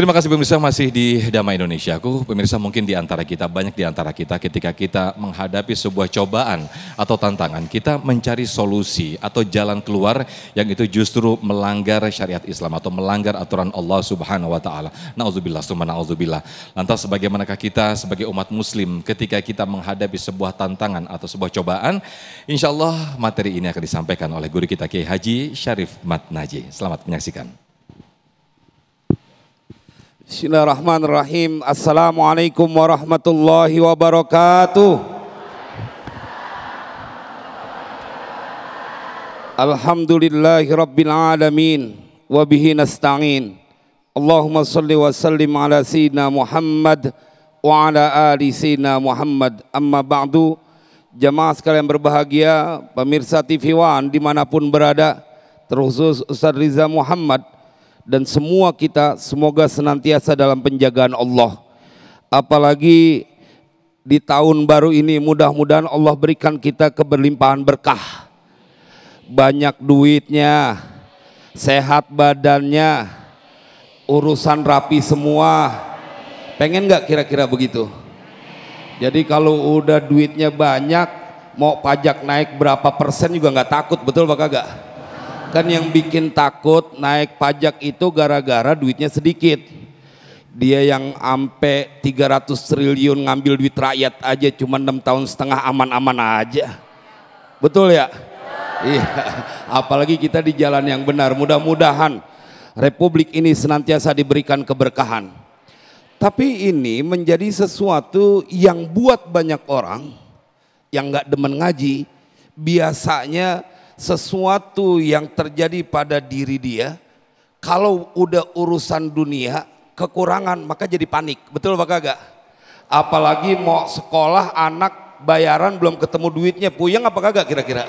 Terima kasih pemirsa, masih di Damai Indonesiaku. Pemirsa, mungkin banyak di antara kita ketika kita menghadapi sebuah cobaan atau tantangan, kita mencari solusi atau jalan keluar yang itu justru melanggar syariat Islam atau melanggar aturan Allah Subhanahu wa taala. Nauzubillah summa nauzubillah. Lantas bagaimanakah kita sebagai umat muslim ketika kita menghadapi sebuah tantangan atau sebuah cobaan? Insya Allah materi ini akan disampaikan oleh guru kita Kiai Haji Syarif Matnaji. Selamat menyaksikan. Bismillahirrahmanirrahim. Assalamualaikum warahmatullahi wabarakatuh. Alhamdulillahi rabbil alamin. Wabihi nasta'in. Allahumma salli wa sallim ala sayyidina Muhammad wa ala ali sayyidina Muhammad. Amma ba'du. Jamaah sekalian berbahagia, pemirsa TV One dimanapun berada, terkhusus Ustaz Riza Muhammad dan semua kita, semoga senantiasa dalam penjagaan Allah. Apalagi di tahun baru ini, mudah-mudahan Allah berikan kita keberlimpahan berkah, banyak duitnya, sehat badannya, urusan rapi semua. Pengen nggak kira-kira begitu? Jadi kalau udah duitnya banyak, mau pajak naik berapa persen juga nggak takut, betul Pak kagak? Kan yang bikin takut naik pajak itu gara-gara duitnya sedikit. Dia yang ampe 300 triliun ngambil duit rakyat aja cuma 6 tahun setengah aman-aman aja. Betul ya? Iya. Apalagi kita di jalan yang benar. Mudah-mudahan Republik ini senantiasa diberikan keberkahan. Tapi ini menjadi sesuatu yang buat banyak orang yang nggak demen ngaji, biasanya sesuatu yang terjadi pada diri dia, kalau udah urusan dunia kekurangan maka jadi panik, betul Pak kagak? Apalagi mau sekolah anak bayaran belum ketemu duitnya, puyeng apa kagak kira-kira?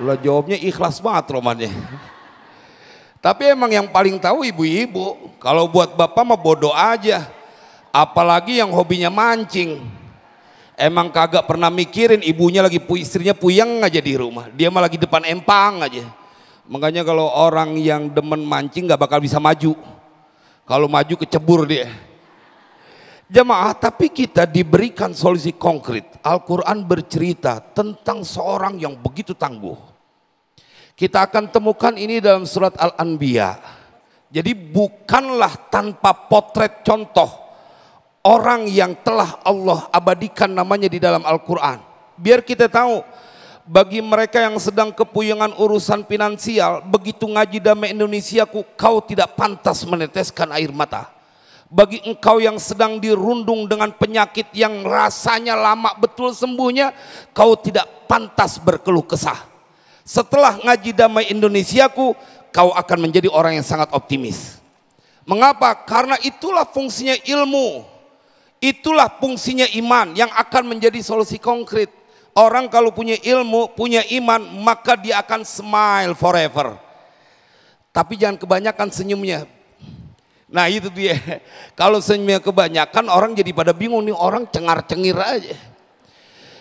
Lah jawabnya ikhlas banget romannya. Tapi emang yang paling tahu ibu-ibu, kalau buat bapak mah bodoh aja, apalagi yang hobinya mancing. Emang kagak pernah mikirin ibunya lagi istrinya puyeng aja di rumah, dia mah lagi depan empang aja. Makanya kalau orang yang demen mancing gak bakal bisa maju, kalau maju kecebur dia. Jemaah, tapi kita diberikan solusi konkret. Al-Quran bercerita tentang seorang yang begitu tangguh. Kita akan temukan ini dalam surat Al-Anbiya. Jadi bukanlah tanpa potret contoh orang yang telah Allah abadikan namanya di dalam Al-Quran. Biar kita tahu, bagi mereka yang sedang kepuyengan urusan finansial, begitu ngaji Damai Indonesiaku, kau tidak pantas meneteskan air mata. Bagi engkau yang sedang dirundung dengan penyakit yang rasanya lama betul sembuhnya, kau tidak pantas berkeluh kesah. Setelah ngaji Damai Indonesiaku, kau akan menjadi orang yang sangat optimis. Mengapa? Karena itulah fungsinya ilmu. Itulah fungsinya iman yang akan menjadi solusi konkret. Orang kalau punya ilmu, punya iman, maka dia akan smile forever. Tapi jangan kebanyakan senyumnya. Nah itu dia. Kalau senyumnya kebanyakan, orang jadi pada bingung, nih orang cengar-cengir aja.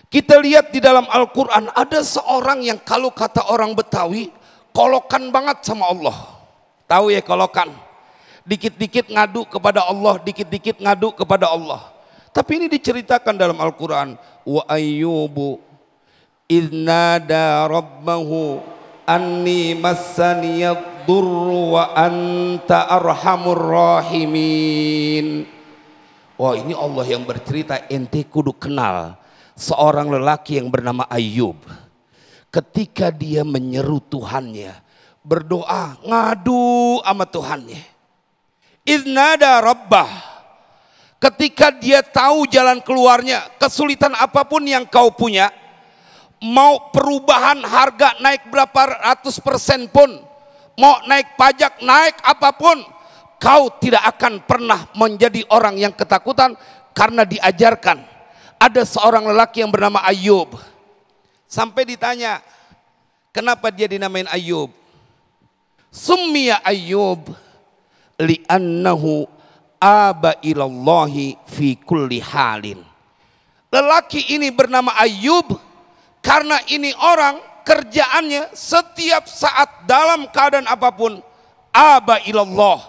Kita lihat di dalam Al-Quran, ada seorang yang kalau kata orang Betawi, kolokan banget sama Allah. Tahu ya kolokan? Dikit-dikit ngadu kepada Allah, dikit-dikit ngadu kepada Allah. Tapi ini diceritakan dalam Al-Quran. Wa ayyubu idnada rabbahu anni massaniyad durru wa anta arhamur rahimin. Wah, ini Allah yang bercerita, ente kudu kenal seorang lelaki yang bernama Ayyub. Ketika dia menyeru Tuhannya, berdoa, ngadu sama Tuhannya. Idnada rabbah, ketika dia tahu jalan keluarnya, kesulitan apapun yang kau punya, mau perubahan harga naik berapa ratus persen pun, mau naik pajak naik apapun, kau tidak akan pernah menjadi orang yang ketakutan karena diajarkan. Ada seorang lelaki yang bernama Ayyub. Sampai ditanya, kenapa dia dinamain Ayyub? Summiya Ayyub li'annahu aba ilallahi fi kulli halin. Lelaki ini bernama Ayyub karena ini orang kerjaannya setiap saat dalam keadaan apapun aba ilallah,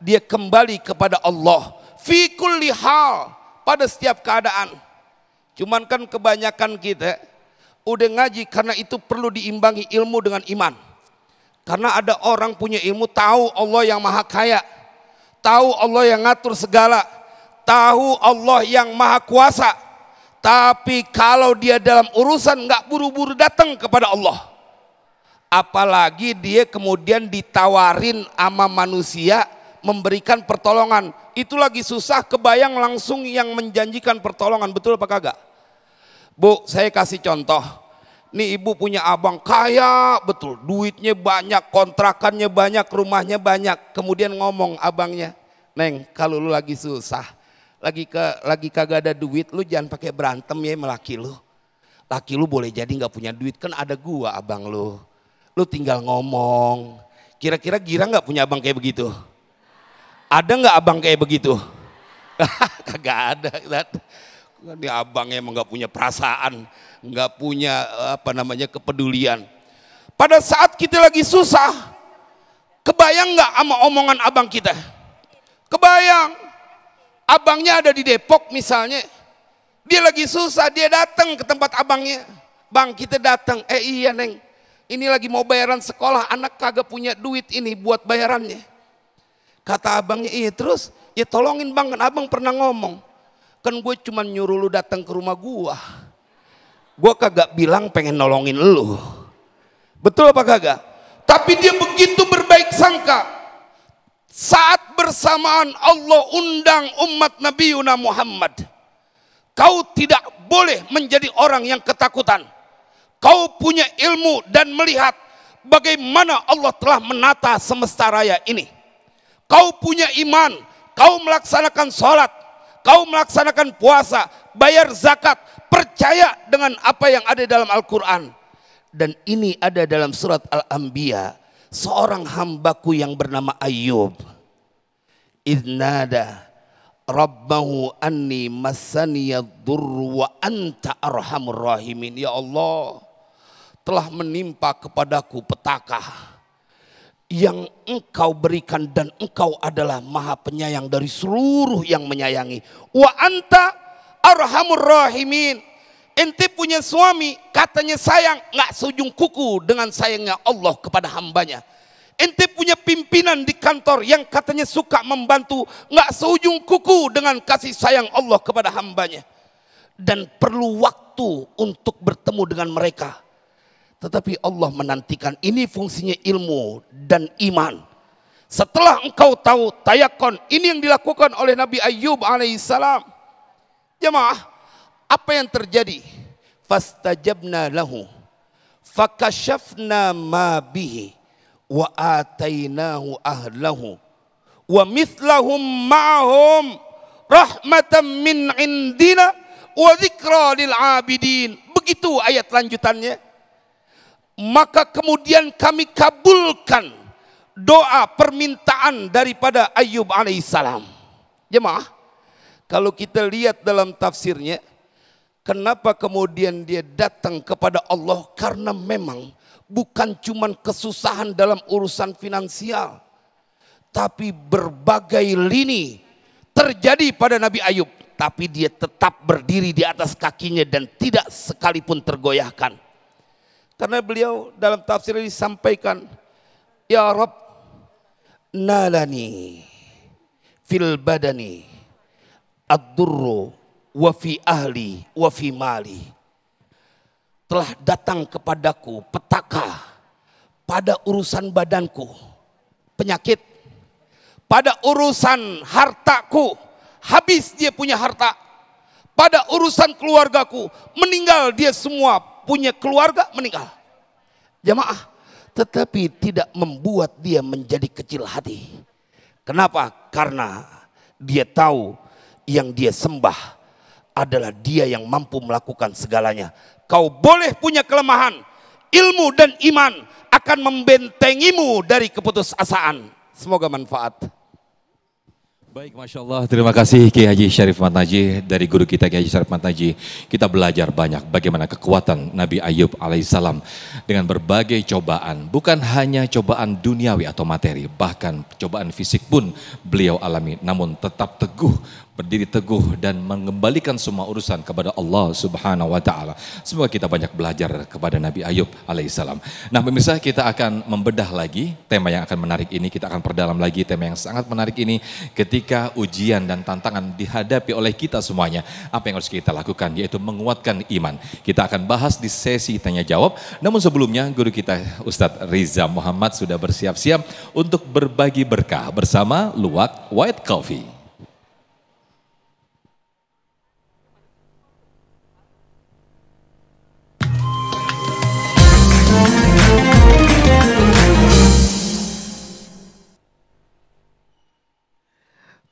dia kembali kepada Allah fi kulli hal, pada setiap keadaan. Cuman kan kebanyakan kita udah ngaji karena itu perlu diimbangi ilmu dengan iman. Karena ada orang punya ilmu, tahu Allah yang maha kaya, tahu Allah yang ngatur segala, tahu Allah yang maha kuasa. Tapi kalau dia dalam urusan nggak buru-buru datang kepada Allah, apalagi dia kemudian ditawarin sama manusia memberikan pertolongan, itu lagi susah kebayang langsung yang menjanjikan pertolongan. Betul apa kagak? Bu, saya kasih contoh. Nih ibu punya abang kaya betul, duitnya banyak, kontrakannya banyak, rumahnya banyak. Kemudian ngomong abangnya, Neng, kalau lu lagi susah, lagi kagak ada duit, lu jangan pakai berantem ya sama laki lu. Laki lu boleh jadi nggak punya duit, kan ada gua abang lu. Lu tinggal ngomong. Kira-kira Gira nggak punya abang kayak begitu? Ada nggak abang kayak begitu? Kagak ada. Ini abangnya emang nggak punya perasaan, nggak punya kepedulian. Pada saat kita lagi susah, kebayang nggak sama omongan abang kita? Kebayang. Abangnya ada di Depok misalnya, dia lagi susah, dia datang ke tempat abangnya. Bang, kita datang. Iya Neng, ini lagi mau bayaran sekolah, anak kagak punya duit ini buat bayarannya. Kata abangnya, iya terus, ya tolongin bang, kan abang pernah ngomong. Kan gue cuma nyuruh lu datang ke rumah gue kagak bilang pengen nolongin lu. Betul apa kagak? Tapi dia begitu berbaik sangka. Saat bersamaan Allah undang umat Nabi Muhammad, kau tidak boleh menjadi orang yang ketakutan. Kau punya ilmu dan melihat bagaimana Allah telah menata semesta raya ini. Kau punya iman, kau melaksanakan sholat, kau melaksanakan puasa, bayar zakat, percaya dengan apa yang ada dalam Al-Quran. Dan ini ada dalam surat Al-Anbiya, seorang hambaku yang bernama Ayyub. Idnada Rabbahu anni massaniyadurru wa anta arhamur rahimin. Ya Allah, telah menimpa kepadaku petaka yang engkau berikan dan engkau adalah maha penyayang dari seluruh yang menyayangi. Wa anta arhamur rahimin. Ente punya suami katanya sayang, nggak seujung kuku dengan sayangnya Allah kepada hambanya. Ente punya pimpinan di kantor yang katanya suka membantu, nggak seujung kuku dengan kasih sayang Allah kepada hambanya. Dan perlu waktu untuk bertemu dengan mereka. Tetapi Allah menantikan, ini fungsinya ilmu dan iman. Setelah engkau tahu tayakon, ini yang dilakukan oleh Nabi Ayyub alaihissalam. Jemaah, apa yang terjadi? Fastajabna lahu fakashafna ma bihi wa atainahu ahlahu wa mithlahum ma'hum rahmatan min indina wa dzikra lil abidin. Begitu ayat lanjutannya. Maka kemudian kami kabulkan doa permintaan daripada Ayyub alaihissalam. Jemaah, kalau kita lihat dalam tafsirnya, kenapa kemudian dia datang kepada Allah? Karena memang bukan cuma kesusahan dalam urusan finansial, tapi berbagai lini terjadi pada Nabi Ayyub. Tapi dia tetap berdiri di atas kakinya dan tidak sekalipun tergoyahkan. Karena beliau dalam tafsir ini disampaikan, Ya Rabb, nalani fil badani ad-durru wa fi ahli wa fi mali. Telah datang kepadaku petaka pada urusan badanku, penyakit, pada urusan hartaku, habis dia punya harta, pada urusan keluargaku, meninggal dia semua, punya keluarga meninggal. Jamaah, tetapi tidak membuat dia menjadi kecil hati. Kenapa? Karena dia tahu yang dia sembah adalah dia yang mampu melakukan segalanya. Kau boleh punya kelemahan, ilmu dan iman akan membentengimu dari keputusasaan. Semoga manfaat. Baik, Masya Allah, terima kasih Kiai Haji Syarif Ahmad Najih. Dari guru kita Kiai Haji Syarif Ahmad Najih, kita belajar banyak bagaimana kekuatan Nabi Ayub alaihissalam dengan berbagai cobaan. Bukan hanya cobaan duniawi atau materi, bahkan cobaan fisik pun beliau alami. Namun tetap teguh, berdiri teguh dan mengembalikan semua urusan kepada Allah Subhanahu wa taala. Semoga kita banyak belajar kepada Nabi Ayub alaihissalam. Nah, pemirsa, kita akan membedah lagi tema yang akan menarik ini, kita akan perdalam lagi tema yang sangat menarik ini ketika ujian dan tantangan dihadapi oleh kita semuanya. Apa yang harus kita lakukan, yaitu menguatkan iman. Kita akan bahas di sesi tanya jawab. Namun sebelumnya guru kita Ustadz Riza Muhammad sudah bersiap-siap untuk berbagi berkah bersama Luwak White Coffee.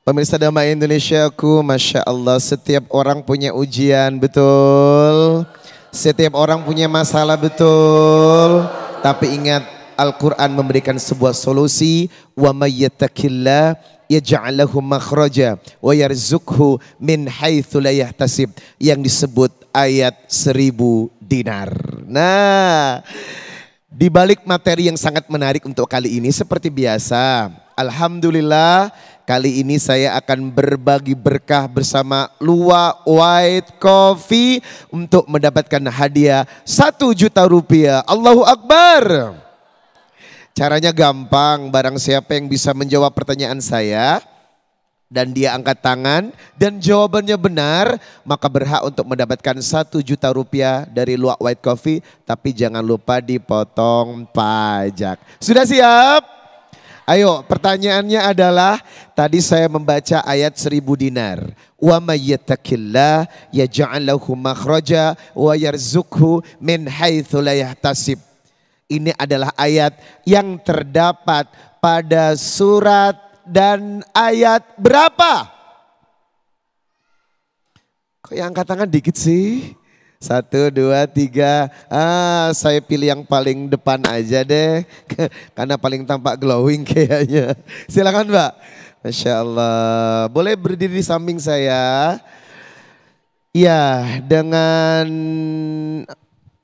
Pemirsa Damai Indonesiaku, Masya Allah, setiap orang punya ujian, betul. Setiap orang punya masalah, betul. Tapi ingat, Al-Quran memberikan sebuah solusi. Wa may yattaqillah yaj'al lahu makhraja wa yarzuqhu min haitsu la yahtasib, yang disebut ayat 1000 dinar. Nah, di balik materi yang sangat menarik untuk kali ini, seperti biasa, alhamdulillah kali ini saya akan berbagi berkah bersama Luwak White Coffee untuk mendapatkan hadiah 1 juta rupiah. Allahu Akbar. Caranya gampang, barang siapa yang bisa menjawab pertanyaan saya dan dia angkat tangan dan jawabannya benar, maka berhak untuk mendapatkan 1 juta rupiah dari Luwak White Coffee. Tapi jangan lupa dipotong pajak. Sudah siap? Ayo, pertanyaannya adalah, tadi saya membaca ayat 1000 dinar. Wa may yattaqillah yaj'al lahu makhraja wa yarzuqhu min haitsu la yahtasib. Ini adalah ayat yang terdapat pada surat dan ayat berapa? Kok yang angkat tangan dikit sih? 1, 2, 3. Saya pilih yang paling depan aja deh. Karena paling tampak glowing kayaknya. Silakan Mbak. Masya Allah. Boleh berdiri di samping saya. Ya, dengan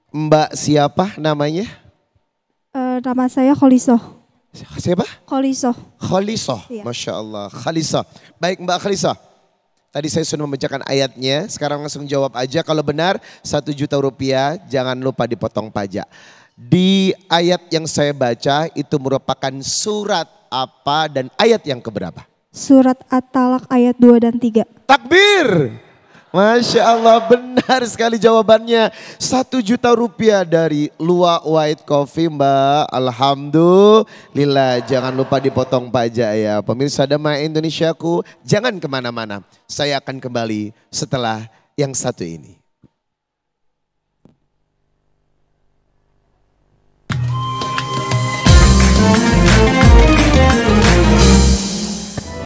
Mbak siapa namanya? Nama saya Kholisoh. Siapa? Kholisoh. Kholisoh. Iya. Masya Allah. Kholisoh. Baik Mbak Kholisoh. Tadi saya sudah membacakan ayatnya, sekarang langsung jawab aja. Kalau benar 1 juta rupiah, jangan lupa dipotong pajak. Di ayat yang saya baca itu merupakan surat apa dan ayat yang keberapa? Surat At-Talaq ayat 2 dan 3. Takbir! Masya Allah, benar sekali jawabannya. 1 juta rupiah dari Luwak White Coffee Mbak. Alhamdulillah, jangan lupa dipotong pajak ya. Pemirsa Damai Indonesiaku, jangan kemana-mana. Saya akan kembali setelah yang satu ini.